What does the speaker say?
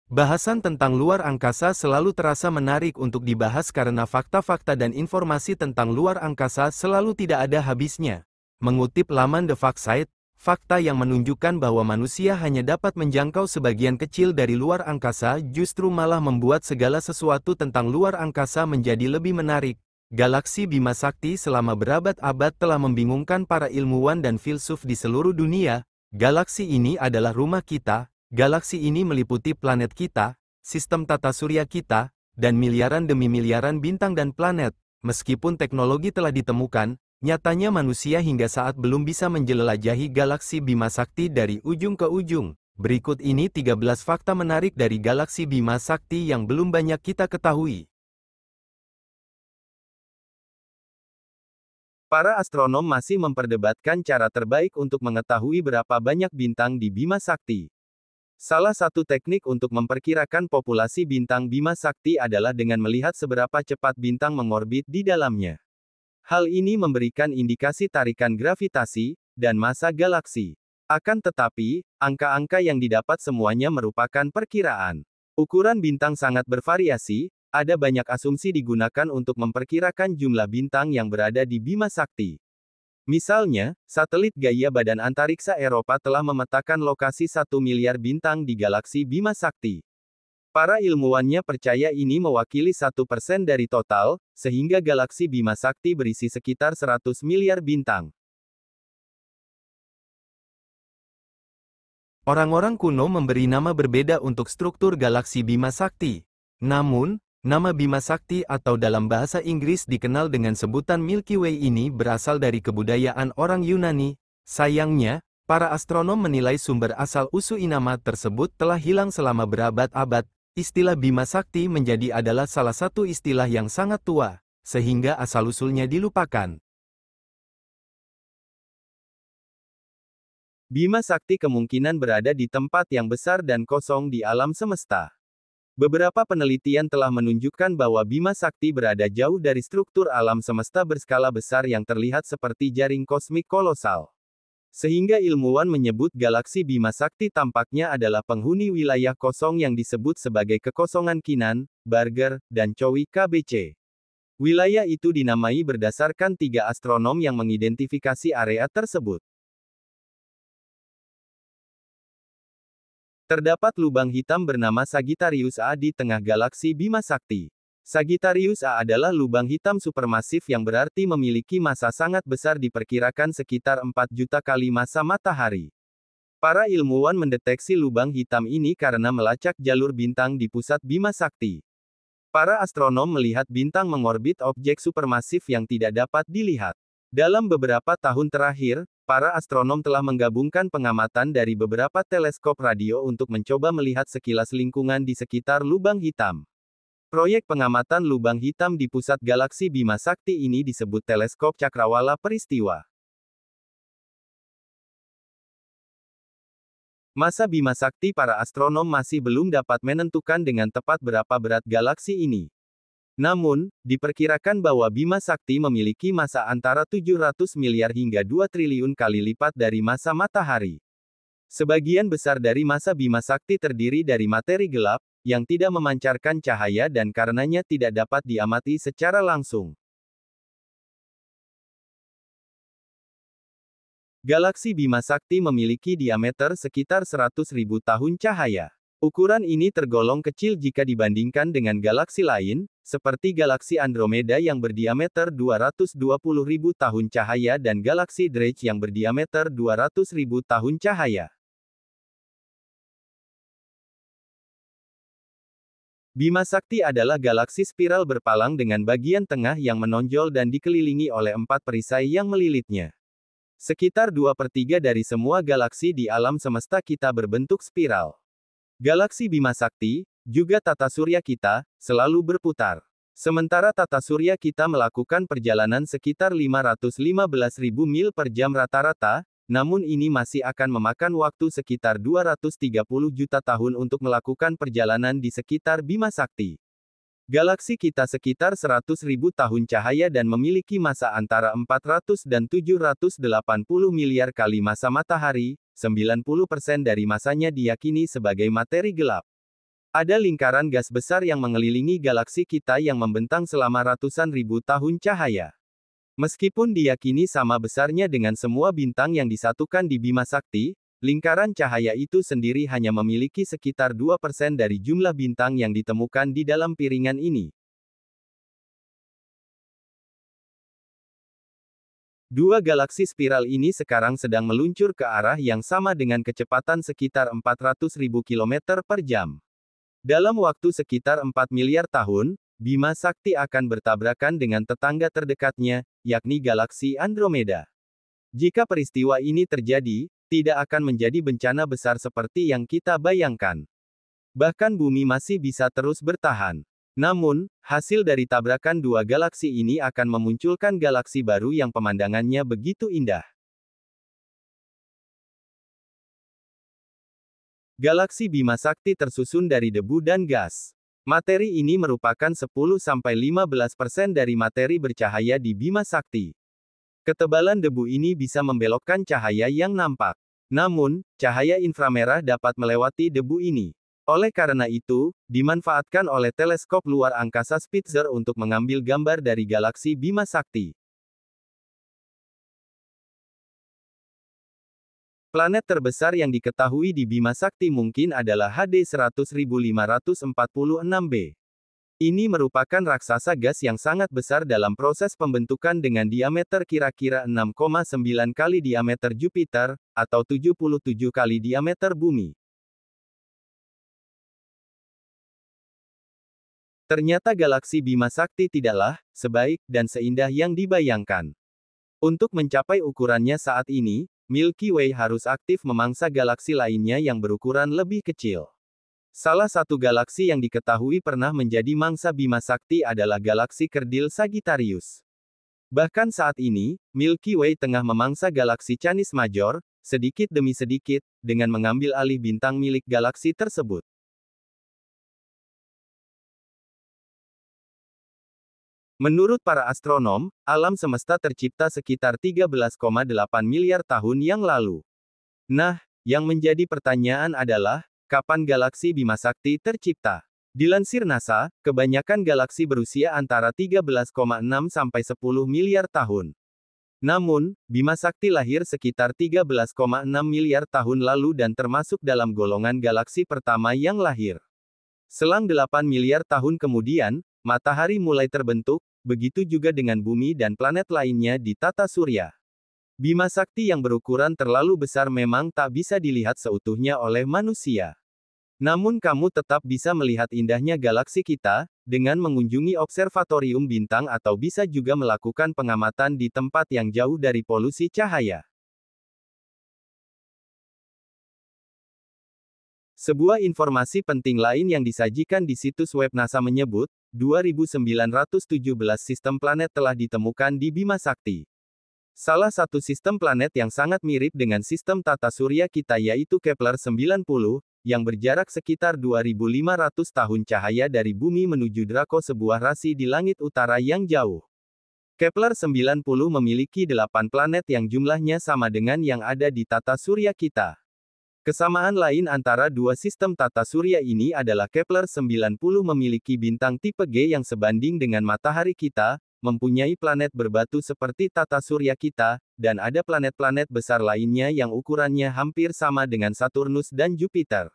Bahasan tentang luar angkasa selalu terasa menarik untuk dibahas karena fakta-fakta dan informasi tentang luar angkasa selalu tidak ada habisnya. Mengutip laman The Fact Site, fakta yang menunjukkan bahwa manusia hanya dapat menjangkau sebagian kecil dari luar angkasa justru malah membuat segala sesuatu tentang luar angkasa menjadi lebih menarik. Galaksi Bima Sakti selama berabad-abad telah membingungkan para ilmuwan dan filsuf di seluruh dunia. Galaksi ini adalah rumah kita. Galaksi ini meliputi planet kita, sistem tata surya kita, dan miliaran demi miliaran bintang dan planet. Meskipun teknologi telah ditemukan, nyatanya manusia hingga saat belum bisa menjelajahi galaksi Bima Sakti dari ujung ke ujung. Berikut ini 13 fakta menarik dari galaksi Bima Sakti yang belum banyak kita ketahui. Para astronom masih memperdebatkan cara terbaik untuk mengetahui berapa banyak bintang di Bima Sakti. Salah satu teknik untuk memperkirakan populasi bintang Bima Sakti adalah dengan melihat seberapa cepat bintang mengorbit di dalamnya. Hal ini memberikan indikasi tarikan gravitasi dan massa galaksi. Akan tetapi, angka-angka yang didapat semuanya merupakan perkiraan. Ukuran bintang sangat bervariasi, ada banyak asumsi digunakan untuk memperkirakan jumlah bintang yang berada di Bima Sakti. Misalnya, satelit gaya Badan Antariksa Eropa telah memetakan lokasi 1 miliar bintang di galaksi Bima Sakti. Para ilmuwannya percaya ini mewakili 1% dari total, sehingga galaksi Bima Sakti berisi sekitar 100 miliar bintang. Orang-orang kuno memberi nama berbeda untuk struktur galaksi Bima Sakti. Namun, nama Bima Sakti atau dalam bahasa Inggris dikenal dengan sebutan Milky Way ini berasal dari kebudayaan orang Yunani. Sayangnya, para astronom menilai sumber asal-usul nama tersebut telah hilang selama berabad-abad. Istilah Bima Sakti menjadi adalah salah satu istilah yang sangat tua, sehingga asal-usulnya dilupakan. Bima Sakti kemungkinan berada di tempat yang besar dan kosong di alam semesta. Beberapa penelitian telah menunjukkan bahwa Bima Sakti berada jauh dari struktur alam semesta berskala besar yang terlihat seperti jaring kosmik kolosal. Sehingga ilmuwan menyebut galaksi Bima Sakti tampaknya adalah penghuni wilayah kosong yang disebut sebagai kekosongan Kinan, Barger, dan Chowi KBC. Wilayah itu dinamai berdasarkan 3 astronom yang mengidentifikasi area tersebut. Terdapat lubang hitam bernama Sagittarius A di tengah galaksi Bima Sakti. Sagittarius A adalah lubang hitam supermasif yang berarti memiliki massa sangat besar diperkirakan sekitar 4 juta kali massa matahari. Para ilmuwan mendeteksi lubang hitam ini karena melacak jalur bintang di pusat Bima Sakti. Para astronom melihat bintang mengorbit objek supermasif yang tidak dapat dilihat. Dalam beberapa tahun terakhir, para astronom telah menggabungkan pengamatan dari beberapa teleskop radio untuk mencoba melihat sekilas lingkungan di sekitar lubang hitam. Proyek pengamatan lubang hitam di pusat galaksi Bima Sakti ini disebut Teleskop Cakrawala Peristiwa. Massa Bima Sakti para astronom masih belum dapat menentukan dengan tepat berapa berat galaksi ini. Namun, diperkirakan bahwa Bima Sakti memiliki massa antara 700 miliar hingga 2 triliun kali lipat dari massa matahari. Sebagian besar dari massa Bima Sakti terdiri dari materi gelap, yang tidak memancarkan cahaya dan karenanya tidak dapat diamati secara langsung. Galaksi Bima Sakti memiliki diameter sekitar 100.000 tahun cahaya. Ukuran ini tergolong kecil jika dibandingkan dengan galaksi lain, seperti galaksi Andromeda yang berdiameter 220.000 tahun cahaya dan galaksi Drake yang berdiameter 200.000 tahun cahaya. Bima Sakti adalah galaksi spiral berpalang dengan bagian tengah yang menonjol dan dikelilingi oleh 4 perisai yang melilitnya. Sekitar 2/3 dari semua galaksi di alam semesta kita berbentuk spiral. Galaksi Bima Sakti, juga tata surya kita, selalu berputar. Sementara tata surya kita melakukan perjalanan sekitar 515.000 mil per jam rata-rata, namun ini masih akan memakan waktu sekitar 230 juta tahun untuk melakukan perjalanan di sekitar Bima Sakti. Galaksi kita sekitar 100.000 tahun cahaya dan memiliki massa antara 400 dan 780 miliar kali massa matahari, 90% dari massanya diyakini sebagai materi gelap. Ada lingkaran gas besar yang mengelilingi galaksi kita yang membentang selama ratusan ribu tahun cahaya. Meskipun diyakini sama besarnya dengan semua bintang yang disatukan di Bima Sakti, lingkaran cahaya itu sendiri hanya memiliki sekitar 2% dari jumlah bintang yang ditemukan di dalam piringan ini. Dua galaksi spiral ini sekarang sedang meluncur ke arah yang sama dengan kecepatan sekitar 400.000 km per jam. Dalam waktu sekitar 4 miliar tahun, Bima Sakti akan bertabrakan dengan tetangga terdekatnya, yakni galaksi Andromeda. Jika peristiwa ini terjadi, tidak akan menjadi bencana besar seperti yang kita bayangkan. Bahkan bumi masih bisa terus bertahan. Namun, hasil dari tabrakan dua galaksi ini akan memunculkan galaksi baru yang pemandangannya begitu indah. Galaksi Bima Sakti tersusun dari debu dan gas. Materi ini merupakan 10–15% dari materi bercahaya di Bima Sakti. Ketebalan debu ini bisa membelokkan cahaya yang nampak. Namun, cahaya inframerah dapat melewati debu ini. Oleh karena itu, dimanfaatkan oleh teleskop luar angkasa Spitzer untuk mengambil gambar dari galaksi Bima Sakti. Planet terbesar yang diketahui di Bima Sakti mungkin adalah HD 100.546b. Ini merupakan raksasa gas yang sangat besar dalam proses pembentukan dengan diameter kira-kira 6,9 kali diameter Jupiter, atau 77 kali diameter Bumi. Ternyata galaksi Bima Sakti tidaklah sebaik dan seindah yang dibayangkan. Untuk mencapai ukurannya saat ini, Milky Way harus aktif memangsa galaksi lainnya yang berukuran lebih kecil. Salah satu galaksi yang diketahui pernah menjadi mangsa Bima Sakti adalah galaksi kerdil Sagittarius. Bahkan saat ini, Milky Way tengah memangsa galaksi Canis Major, sedikit demi sedikit, dengan mengambil alih bintang milik galaksi tersebut. Menurut para astronom, alam semesta tercipta sekitar 13,8 miliar tahun yang lalu. Nah, yang menjadi pertanyaan adalah, kapan galaksi Bima Sakti tercipta? Dilansir NASA, kebanyakan galaksi berusia antara 13,6 sampai 10 miliar tahun. Namun, Bima Sakti lahir sekitar 13,6 miliar tahun lalu dan termasuk dalam golongan galaksi pertama yang lahir. Selang 8 miliar tahun kemudian, matahari mulai terbentuk, begitu juga dengan bumi dan planet lainnya di tata surya. Bima Sakti yang berukuran terlalu besar memang tak bisa dilihat seutuhnya oleh manusia. Namun kamu tetap bisa melihat indahnya galaksi kita, dengan mengunjungi observatorium bintang atau bisa juga melakukan pengamatan di tempat yang jauh dari polusi cahaya. Sebuah informasi penting lain yang disajikan di situs web NASA menyebut, 2.917 sistem planet telah ditemukan di Bima Sakti. Salah satu sistem planet yang sangat mirip dengan sistem tata surya kita yaitu Kepler 90, yang berjarak sekitar 2.500 tahun cahaya dari bumi menuju Draco, sebuah rasi di langit utara yang jauh. Kepler 90 memiliki 8 planet yang jumlahnya sama dengan yang ada di tata surya kita. Kesamaan lain antara dua sistem tata surya ini adalah Kepler 90 memiliki bintang tipe G yang sebanding dengan matahari kita, mempunyai planet berbatu seperti tata surya kita, dan ada planet-planet besar lainnya yang ukurannya hampir sama dengan Saturnus dan Jupiter.